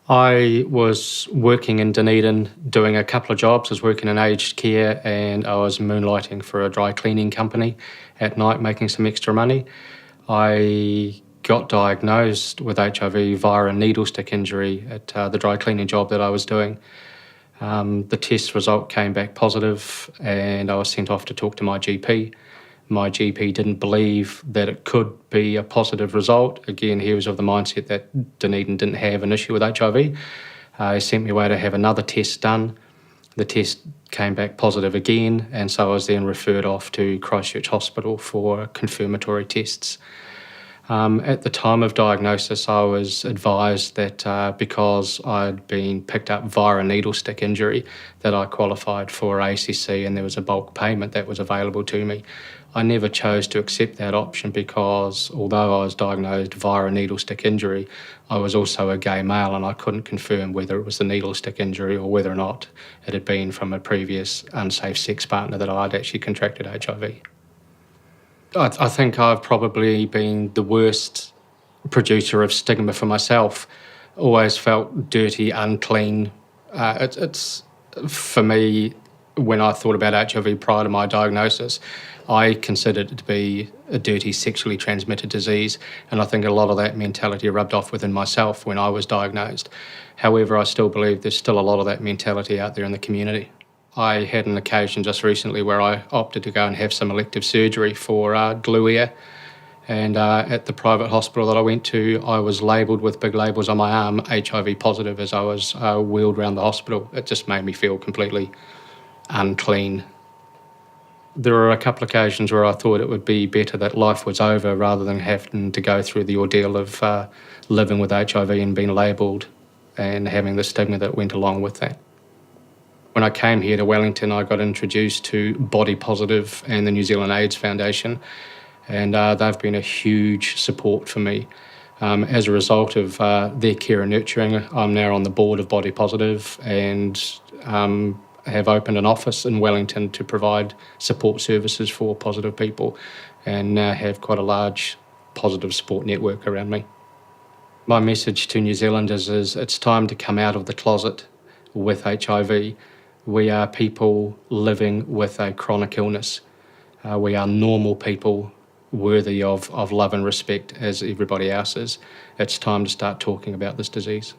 I was working in Dunedin doing a couple of jobs. I was working in aged care and I was moonlighting for a dry cleaning company at night, making some extra money. I got diagnosed with HIV via a needle stick injury at the dry cleaning job that I was doing. The test result came back positive and I was sent off to talk to my GP. My GP didn't believe that it could be a positive result. Again, he was of the mindset that Dunedin didn't have an issue with HIV. He sent me away to have another test done. The test came back positive again, and so I was then referred off to Christchurch Hospital for confirmatory tests. At the time of diagnosis, I was advised that because I'd been picked up via a needle stick injury, that I qualified for ACC and there was a bulk payment that was available to me. I never chose to accept that option because although I was diagnosed via a needle stick injury, I was also a gay male and I couldn't confirm whether it was the needle stick injury or whether or not it had been from a previous unsafe sex partner that I'd actually contracted HIV. I think I've probably been the worst producer of stigma for myself. Always felt dirty, unclean. It's for me, when I thought about HIV prior to my diagnosis, I considered it to be a dirty sexually transmitted disease, and I think a lot of that mentality rubbed off within myself when I was diagnosed. However, I still believe there's still a lot of that mentality out there in the community. I had an occasion just recently where I opted to go and have some elective surgery for glue ear, and at the private hospital that I went to, I was labelled with big labels on my arm, HIV positive, as I was wheeled around the hospital. It just made me feel completely unclean. There were a couple of occasions where I thought it would be better that life was over rather than having to go through the ordeal of living with HIV and being labelled and having the stigma that went along with that. When I came here to Wellington, I got introduced to Body Positive and the New Zealand AIDS Foundation, and they've been a huge support for me. As a result of their care and nurturing, I'm now on the board of Body Positive and have opened an office in Wellington to provide support services for positive people and now have quite a large positive support network around me. My message to New Zealanders is it's time to come out of the closet with HIV. We are people living with a chronic illness. We are normal people worthy of love and respect as everybody else is. It's time to start talking about this disease.